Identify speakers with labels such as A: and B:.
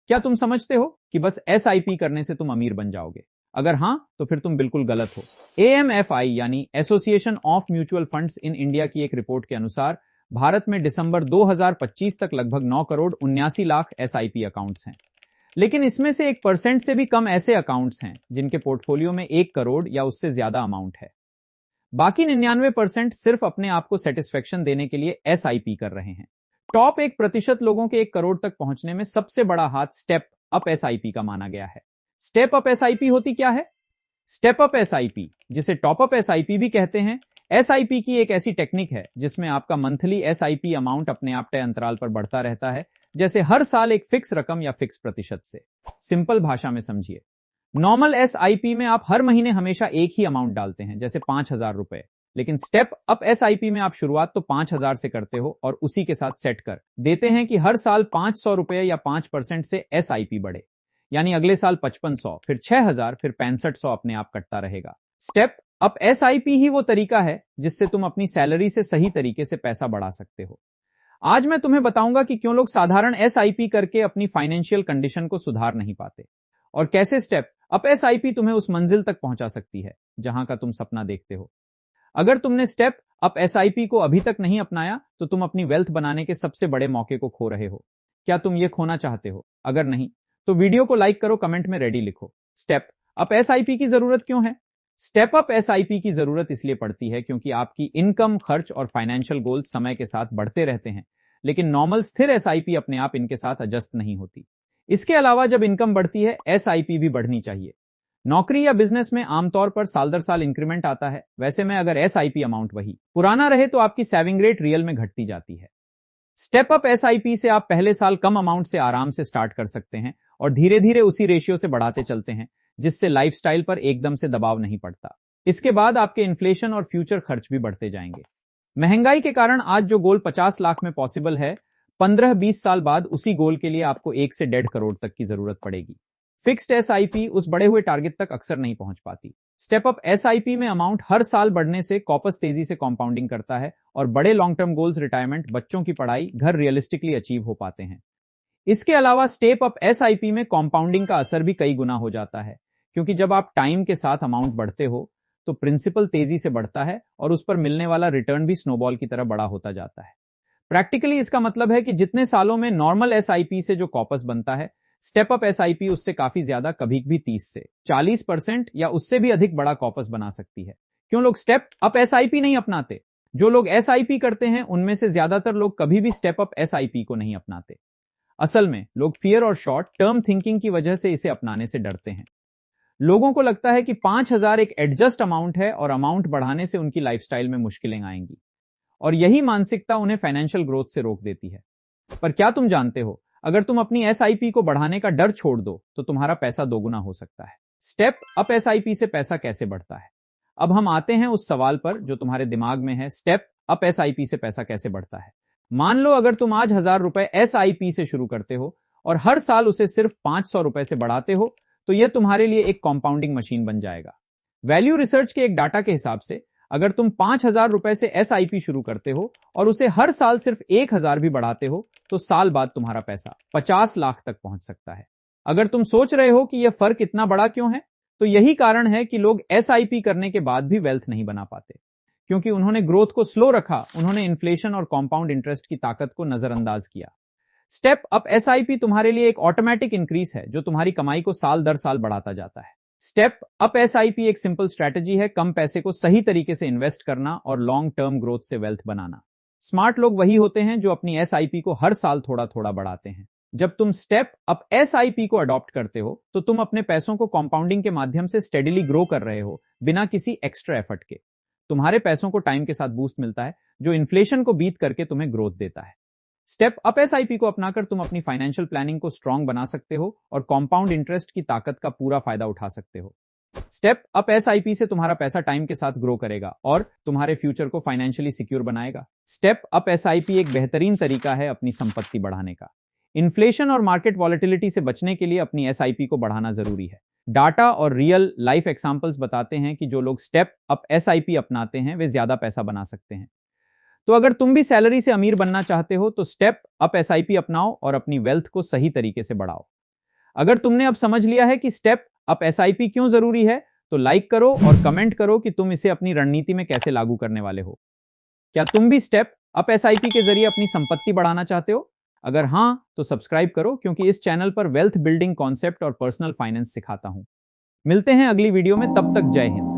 A: क्या तुम समझते हो कि बस एसआईपी करने से तुम अमीर बन जाओगे? अगर हां, तो फिर तुम बिल्कुल गलत हो। एएमएफआई यानी association of mutual funds in India की एक रिपोर्ट के अनुसार भारत में दिसंबर 2025 तक लगभग 9 करोड़ 79 लाख एसआईपी अकाउंट्स हैं। लेकिन इसमें से 1% से भी कम ऐसे अकाउंट्स हैं जिनके पोर्टफोलियो में 1 करोड़ या उससे ज्यादा अमाउंट है। बाकी 99% सिर्फ अपने आप को सेटिस्फेक्शन देने के लिए एसआईपी कर रहे हैं। टॉप 1% लोगों के 1 करोड़ तक पहुंचने में सबसे बड़ा हाथ स्टेप अप एसआईपी का माना गया है। स्टेप अप एसआईपी होती क्या है? स्टेप अप एसआईपी, जिसे टॉप अप एसआईपी भी कहते हैं, एसआईपी की एक ऐसी टेक्निक है जिसमें आपका मंथली एसआईपी अमाउंट अपने आप तय अंतराल पर बढ़ता रहता है, जैसे हर साल एक फिक्स रकम या फिक्स प्रतिशत से। सिंपल भाषा में समझिए, नॉर्मल एसआईपी में आप हर महीने हमेशा एक ही अमाउंट डालते हैं, जैसे 5,000 रुपए। लेकिन स्टेप अप एसआईपी में आप शुरुआत तो 5,000 से करते हो और उसी के साथ सेट कर देते हैं कि हर साल 500 रुपए या 5% से एसआईपी बढ़े। यानी अगले साल 5500, फिर 6,000, फिर 6500 अपने आप कटता रहेगा। स्टेप अप एसआईपी ही वो तरीका है जिससे तुम अपनी सैलरी से सही तरीके से पैसा बढ़ा सकते हो। आज मैं तुम्हें बताऊंगा कि क्यों लोग साधारण एसआईपी करके अपनी फाइनेंशियल कंडीशन को सुधार नहीं पाते, और कैसे स्टेप अप एसआईपी तुम्हें उस मंजिल तक पहुंचा सकती है जहां का तुम सपना देखते हो। अगर तुमने स्टेप अप एसआईपी को अभी तक नहीं अपनाया तो तुम अपनी वेल्थ बनाने के सबसे बड़े मौके को खो रहे हो। क्या तुम ये खोना चाहते हो? अगर नहीं तो वीडियो को लाइक करो, कमेंट में रेडी लिखो। स्टेप अप एसआईपी की जरूरत क्यों है? स्टेप अप एसआईपी की जरूरत इसलिए पड़ती है क्योंकि आपकी इनकम, खर्च और फाइनेंशियल गोल्स समय के साथ बढ़ते रहते हैं, लेकिन नॉर्मल स्थिर एसआईपी अपने आप इनके साथ एडजस्ट नहीं होती। इसके अलावा जब इनकम बढ़ती है, एसआईपी भी बढ़नी चाहिए। नौकरी या बिजनेस में आमतौर पर साल दर साल इंक्रीमेंट आता है, वैसे में अगर एसआईपी अमाउंट वही पुराना रहे तो आपकी सेविंग रेट रियल में घटती जाती है। स्टेप अप एसआईपी से आप पहले साल कम अमाउंट से आराम से स्टार्ट कर सकते हैं और धीरे धीरे उसी रेशियो से बढ़ाते चलते हैं, जिससे लाइफस्टाइल पर एकदम से दबाव नहीं पड़ता। इसके बाद आपके इन्फ्लेशन और फ्यूचर खर्च भी बढ़ते जाएंगे। महंगाई के कारण आज जो गोल 50 लाख में पॉसिबल है, 15-20 साल बाद उसी गोल के लिए आपको 1 से 1.5 करोड़ तक की जरूरत पड़ेगी। फिक्स्ड एसआईपी उस बढ़े हुए टारगेट तक अक्सर नहीं पहुंच पाती। स्टेप अप एसआईपी में अमाउंट हर साल बढ़ने से कॉपस तेजी से कंपाउंडिंग करता है और बड़े लॉन्ग टर्म गोल्स, रिटायरमेंट, बच्चों की पढ़ाई, घर रियलिस्टिकली अचीव हो पाते हैं। इसके अलावा स्टेप अप एसआईपी में कंपाउंडिंग का असर भी कई गुना हो जाता है, क्योंकि जब आप टाइम के साथ अमाउंट बढ़ते हो तो प्रिंसिपल तेजी से बढ़ता है और उस पर मिलने वाला रिटर्न भी स्नोबॉल की तरह बड़ा होता जाता है। प्रैक्टिकली इसका मतलब है कि जितने सालों में नॉर्मल एसआईपी से जो कॉपस बनता है, स्टेप अप एसआईपी उससे काफी ज्यादा, कभी भी 30 से 40% या उससे भी अधिक बड़ा कॉपस बना सकती है। क्यों लोग स्टेप अप एसआईपी नहीं अपनाते? जो लोग एसआईपी करते हैं उनमें से ज्यादातर लोग कभी भी स्टेप अप एसआईपी को नहीं अपनाते। असल में लोग फियर और शॉर्ट टर्म थिंकिंग की वजह से इसे अपनाने से डरते हैं। लोगों को लगता है कि 5,000 एक एडजस्ट अमाउंट है और अमाउंट बढ़ाने से उनकी लाइफस्टाइल में मुश्किलें आएंगी, और यही मानसिकता उन्हें फाइनेंशियल ग्रोथ से रोक देती है। पर क्या तुम जानते हो, अगर तुम अपनी एसआईपी को बढ़ाने का डर छोड़ दो तो तुम्हारा पैसा दोगुना हो सकता है। स्टेप अप एसआईपी से पैसा कैसे बढ़ता है? अब हम आते हैं उस सवाल पर जो तुम्हारे दिमाग में है, स्टेप अप एसआईपी से पैसा कैसे बढ़ता है। मान लो अगर तुम आज 1,000 रुपए एसआईपी से शुरू करते हो और हर साल उसे सिर्फ 500 रुपए से बढ़ाते हो, तो यह तुम्हारे लिए एक कंपाउंडिंग मशीन बन जाएगा। वैल्यू रिसर्च के एक डाटा के हिसाब से अगर तुम 5,000 रुपए से एसआईपी शुरू करते हो और उसे हर साल सिर्फ 1,000 भी बढ़ाते हो, तो साल बाद तुम्हारा पैसा 50 लाख तक पहुंच सकता है। अगर तुम सोच रहे हो कि यह फर्क इतना बड़ा क्यों है, तो यही कारण है कि लोग एसआईपी करने के बाद भी वेल्थ नहीं बना पाते, क्योंकि उन्होंने ग्रोथ को स्लो रखा, उन्होंने इन्फ्लेशन और कंपाउंड इंटरेस्ट की ताकत को नजरअंदाज किया। स्टेप अप एसआईपी तुम्हारे लिए एक ऑटोमेटिक इंक्रीज है जो तुम्हारी कमाई को साल दर साल बढ़ाता जाता है। स्टेप अप एसआईपी एक सिंपल स्ट्रेटजी है, कम पैसे को सही तरीके से इन्वेस्ट करना और लॉन्ग टर्म ग्रोथ से वेल्थ बनाना। स्मार्ट लोग वही होते हैं जो अपनी एसआईपी को हर साल थोड़ा थोड़ा बढ़ाते हैं। जब तुम स्टेप अप एसआईपी को अडॉप्ट करते हो तो तुम अपने पैसों को कंपाउंडिंग के माध्यम से स्टेडिली ग्रो कर रहे हो, बिना किसी एक्स्ट्रा एफर्ट के। तुम्हारे पैसों को टाइम के साथ बूस्ट मिलता है जो इन्फ्लेशन को बीट करके तुम्हें ग्रोथ देता है। स्टेप अप एसआईपी को अपनाकर तुम अपनी फाइनेंशियल प्लानिंग को स्ट्रांग बना सकते हो और कंपाउंड इंटरेस्ट की ताकत का पूरा फायदा उठा सकते हो। स्टेप अप एसआईपी से तुम्हारा पैसा टाइम के साथ ग्रो करेगा और तुम्हारे फ्यूचर को फाइनेंशियली सिक्योर बनाएगा। स्टेप अप एसआईपी एक बेहतरीन तरीका है अपनी संपत्ति बढ़ाने का। इन्फ्लेशन और मार्केट वॉलेटिलिटी से बचने के लिए अपनी एसआईपी को बढ़ाना जरूरी है। डाटा और रियल लाइफ एग्जांपल्स बताते हैं कि जो लोग स्टेप अप एसआईपी अपनाते हैं वे ज्यादा पैसा बना सकते हैं। तो अगर तुम भी सैलरी से अमीर बनना चाहते हो तो स्टेप अप एसआईपी अपनाओ और अपनी वेल्थ को सही तरीके से बढ़ाओ। अगर तुमने अब समझ लिया है कि स्टेप अप एसआईपी क्यों जरूरी है, तो लाइक करो और कमेंट करो कि तुम इसे अपनी रणनीति में कैसे लागू करने वाले हो। क्या तुम भी स्टेप अप एसआईपी के जरिए अपनी संपत्ति बढ़ाना चाहते हो? अगर हां, तो सब्सक्राइब करो, क्योंकि इस चैनल पर वेल्थ बिल्डिंग कॉन्सेप्ट और पर्सनल फाइनेंस सिखाता हूं। मिलते हैं अगली वीडियो में, तब तक जय हिंद।